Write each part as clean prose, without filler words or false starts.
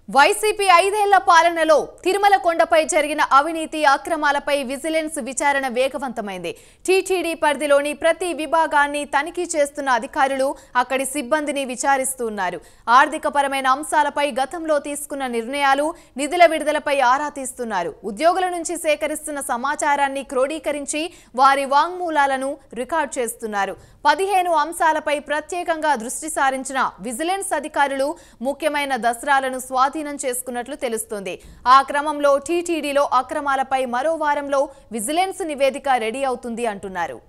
YCP 5 ఏళ్ల పాలనలో తిరుమల కొండపై జరిగిన అవినీతి అక్రమాలపై విజిలెన్స్ విచారణ వేగవంతమైంది. టీటీడీ పరిధిలోని ప్రతి విభాగాన్ని తనిఖీ చేస్తున్న అధికారులు అక్కడి సిబ్బందిని విచారిస్తున్నారు. ఆర్థికపరమైన అంశాలపై గతంలో తీసుకున్న నిర్ణయాలు, నిధుల విడుదలపై ఆరా తీస్తున్నారు. ఉద్యోగుల నుంచి సేకరిస్తున్న సమాచారాన్ని క్రోడీకరించి వారి వాంగ్మూలాలను రికార్డ్ చేస్తున్నారు. 15 అంశాలపై ప్రత్యేకంగా దృష్టి సారించిన విజిలెన్స్ అధికారులు ముఖ్యమైన దస్త్రాలను స్వాధీనం చేసుకున్నట్లు తెలుస్తోంది. ఆ క్రమంలో టీటీడీలో అక్రమాలపై మరో వారంలో విజిలెన్స్ నివేదిక రెడీ అవుతుంది అంటున్నారు.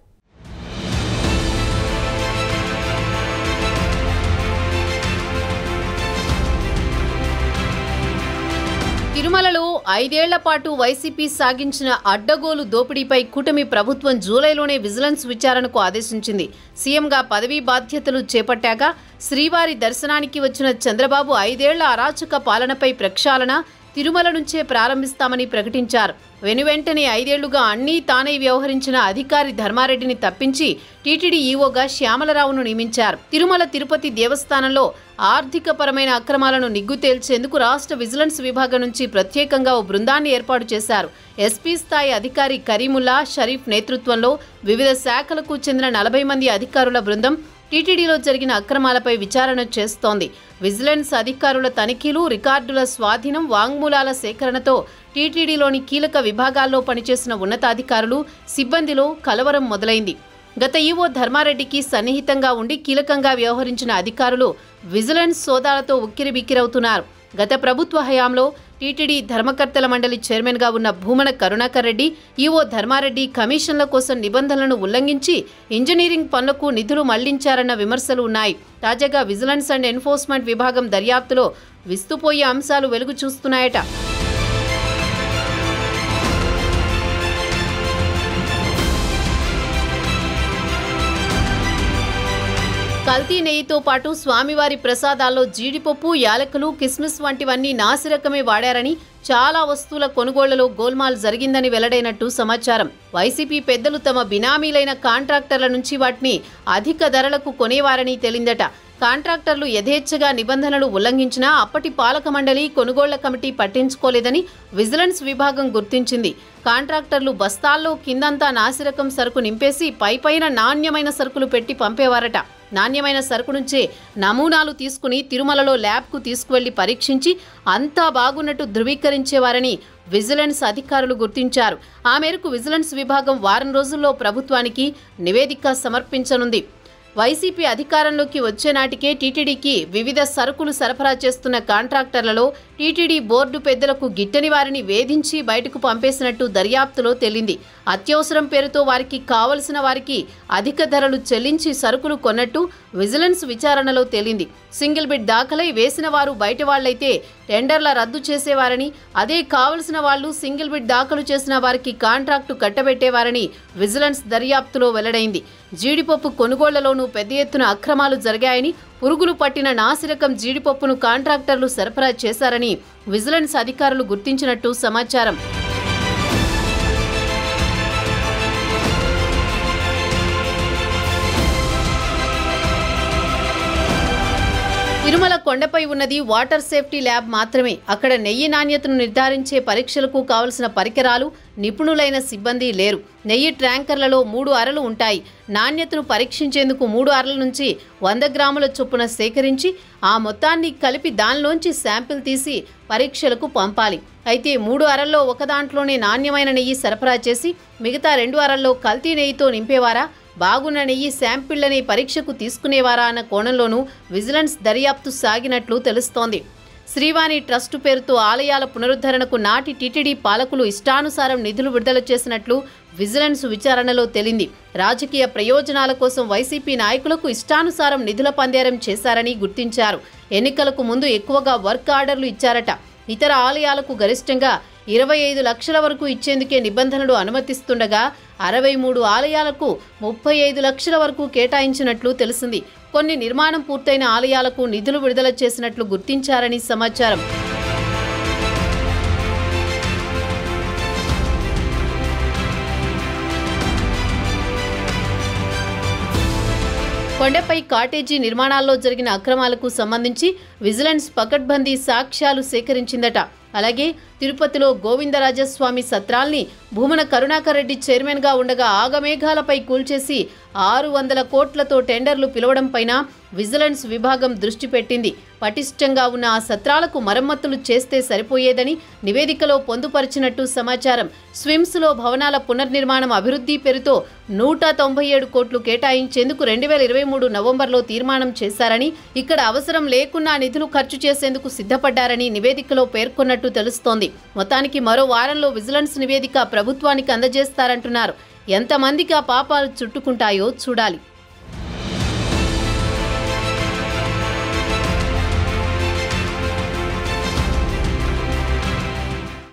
తిరుమలలో 5 ఏళ్ల పాటు వైసీపీ సాగించిన అడ్డగోలు దోపిడీపై కూటమి ప్రభుత్వం జూలైలోనే విజిలెన్స్ విచారణకు ఆదేశించింది. సీఎంగా పదవీ బాధ్యతలు చేపట్టాక శ్రీవారి దర్శనానికి వచ్చిన చంద్రబాబు 5 ఏళ్ల అరాచక పాలనపై ప్రక్షాళన తిరుమల నుంచే ప్రారంభిస్తామని ప్రకటించారు. వెనువెంటనే 5 ఏళ్లుగా అన్నీ తానే వ్యవహరించిన అధికారి ధర్మారెడ్డిని తప్పించి టీటీడీ ఈవోగా శ్యామలరావును నియమించారు. తిరుమల తిరుపతి దేవస్థానంలో ఆర్థికపరమైన అక్రమాలను నిగ్గు తేల్చేందుకు రాష్ట్ర విజిలెన్స్ విభాగం నుంచి ప్రత్యేకంగా ఓ బృందాన్ని ఏర్పాటు చేశారు. ఎస్పీ స్థాయి అధికారి కరీముల్లా షరీఫ్ నేతృత్వంలో వివిధ శాఖలకు చెందిన 40 మంది అధికారుల బృందం టీటీడీలో జరిగిన అక్రమాలపై విచారణ చేస్తోంది. విజిలెన్స్ అధికారుల తనిఖీలు, రికార్డుల స్వాధీనం, వాంగ్మూలాల సేకరణతో టీటీడీలోని కీలక విభాగాల్లో పనిచేసిన ఉన్నతాధికారులు, సిబ్బందిలో కలవరం మొదలైంది. గత ఈవో ధర్మారెడ్డికి సన్నిహితంగా ఉండి కీలకంగా వ్యవహరించిన అధికారులు విజిలెన్స్ సోదాలతో ఉక్కిరిబిక్కిరవుతున్నారు. గత ప్రభుత్వ హయాంలో టీటీడీ ధర్మకర్తల మండలి చైర్మన్గా ఉన్న భూమన కరుణాకర్ రెడ్డి, ఈవో ధర్మారెడ్డి కమిషన్ల కోసం నిబంధనలను ఉల్లంఘించి ఇంజనీరింగ్ పనులకు నిధులు మళ్లించారన్న విమర్శలు ఉన్నాయి. తాజాగా విజిలెన్స్ అండ్ ఎన్ఫోర్స్మెంట్ విభాగం దర్యాప్తులో విస్తుపోయే అంశాలు వెలుగు చూస్తున్నాయట. కల్తీ నెయ్యితో పాటు స్వామివారి ప్రసాదాల్లో జీడిపప్పు, యాలకులు, కిస్మిస్ వంటివన్నీ నాసిరకమే వాడారని, చాలా వస్తువుల కొనుగోళ్లలో గోల్మాల్ జరిగిందని వెల్లడైనట్టు సమాచారం. వైసీపీ పెద్దలు తమ బినామీలైన కాంట్రాక్టర్ల నుంచి వాటిని అధిక ధరలకు కొనేవారని తేలిందట. కాంట్రాక్టర్లు యథేచ్ఛగా నిబంధనలు ఉల్లంఘించినా అప్పటి పాలక మండలి, కొనుగోళ్ల కమిటీ పట్టించుకోలేదని విజిలెన్స్ విభాగం గుర్తించింది. కాంట్రాక్టర్లు బస్తాల్లో కిందంతా నాసిరకం సరుకు నింపేసి పైపైన నాణ్యమైన సరుకులు పెట్టి పంపేవారట. నాణ్యమైన సరుకు నుంచే నమూనాలు తీసుకుని తిరుమలలో ల్యాబ్కు తీసుకువెళ్లి పరీక్షించి అంతా బాగున్నట్టు ధృవీకరించేవారని విజిలెన్స్ అధికారులు గుర్తించారు. ఆ మేరకు విజిలెన్స్ విభాగం వారం రోజుల్లో ప్రభుత్వానికి నివేదిక సమర్పించనుంది. వైసీపీ అధికారంలోకి వచ్చే నాటికే టీటీడీకి వివిధ సరుకులు సరఫరా చేస్తున్న కాంట్రాక్టర్లలో టీటీడీ బోర్డు పెద్దలకు గిట్టని వారిని వేధించి బయటకు పంపేసినట్టు దర్యాప్తులో తేలింది. అత్యవసరం పేరుతో వారికి కావలసిన వారికి అధిక ధరలు చెల్లించి సరుకులు కొన్నట్టు విజిలెన్స్ విచారణలో తేలింది. సింగిల్ బిడ్ దాఖలై వేసిన వారు బయట వాళ్లైతే టెండర్ల రద్దు చేసేవారని, అదే కావలసిన వాళ్లు సింగిల్ బిడ్ దాఖలు చేసిన వారికి కాంట్రాక్టు కట్టబెట్టేవారని విజిలెన్స్ దర్యాప్తులో వెల్లడైంది. జీడిపప్పు కొనుగోళ్లలోనూ పెద్ద ఎత్తున అక్రమాలు జరిగాయని, పురుగులు పట్టిన నాసిరకం జీడిపప్పును కాంట్రాక్టర్లు సరఫరా చేశారని విజిలెన్స్ అధికారులు గుర్తించినట్టు సమాచారం. తిరుమల కొండపై ఉన్నది వాటర్ సేఫ్టీ ల్యాబ్ మాత్రమే. అక్కడ నెయ్యి నాణ్యతను నిర్ధారించే పరీక్షలకు కావలసిన పరికరాలు, నిపుణులైన సిబ్బంది లేరు. నెయ్యి ట్యాంకర్లలో 3 అరలు ఉంటాయి. నాణ్యతను పరీక్షించేందుకు 3 అరల నుంచి 100 గ్రాముల చొప్పున సేకరించి ఆ మొత్తాన్ని కలిపి దానిలోంచి శాంపిల్ తీసి పరీక్షలకు పంపాలి. అయితే 3 అరల్లో ఒక దాంట్లోనే నాణ్యమైన నెయ్యి సరఫరా చేసి మిగతా 2 అరల్లో కల్తీ నెయ్యితో నింపేవారా, బాగున్న నెయ్యి శాంపిళ్లని పరీక్షకు తీసుకునేవారా అన్న కోణంలోనూ విజిలెన్స్ దర్యాప్తు సాగినట్లు తెలుస్తోంది. శ్రీవాణి ట్రస్టు పేరుతో ఆలయాల పునరుద్ధరణకు నాటి టీటీడీ పాలకులు ఇష్టానుసారం నిధులు విడుదల చేసినట్లు విజిలెన్స్ విచారణలో తేలింది. రాజకీయ ప్రయోజనాల కోసం వైసీపీ నాయకులకు ఇష్టానుసారం నిధుల పందేరం చేశారని గుర్తించారు. ఎన్నికలకు ముందు ఎక్కువగా వర్క్ ఆర్డర్లు ఇచ్చారట. ఇతర ఆలయాలకు గరిష్టంగా 25 లక్షల వరకు ఇచ్చేందుకే నిబంధనలు అనుమతిస్తుండగా 63 ఆలయాలకు 35 లక్షల వరకు కేటాయించినట్లు తెలిసింది. కొన్ని నిర్మాణం పూర్తయిన ఆలయాలకు నిధులు విడుదల చేసినట్లు గుర్తించారని సమాచారం. కొండపై కాటేజీ నిర్మాణాల్లో జరిగిన అక్రమాలకు సంబంధించి విజిలెన్స్ పకడ్బందీ సాక్ష్యాలు సేకరించిందట. అలాగే తిరుపతిలో గోవిందరాజస్వామి సత్రాల్ని భూమన కరుణాకర్ రెడ్డి చైర్మన్గా ఉండగా ఆగమేఘాలపై కూల్చేసి 600 కోట్లతో టెండర్లు పిలవడం పైన విజిలెన్స్ విభాగం దృష్టి పెట్టింది. పటిష్టంగా ఉన్న ఆ సత్రాలకు మరమ్మతులు చేస్తే సరిపోయేదని నివేదికలో పొందుపరిచినట్టు సమాచారం. స్విమ్స్లో భవనాల పునర్నిర్మాణం అభివృద్ధి పేరుతో 197 కోట్లు కేటాయించేందుకు 2023 నవంబర్లో తీర్మానం చేశారని, ఇక్కడ అవసరం లేకున్నా నిధులు ఖర్చు చేసేందుకు సిద్ధపడ్డారని నివేదికలో పేర్కొన్నట్టు తెలుస్తోంది. మొత్తానికి మరో వారంలో విజిలెన్స్ నివేదిక ప్రభుత్వానికి అందజేస్తారంటున్నారు. ఎంతమందికి ఆ పాపాలు చుట్టుకుంటాయో చూడాలి.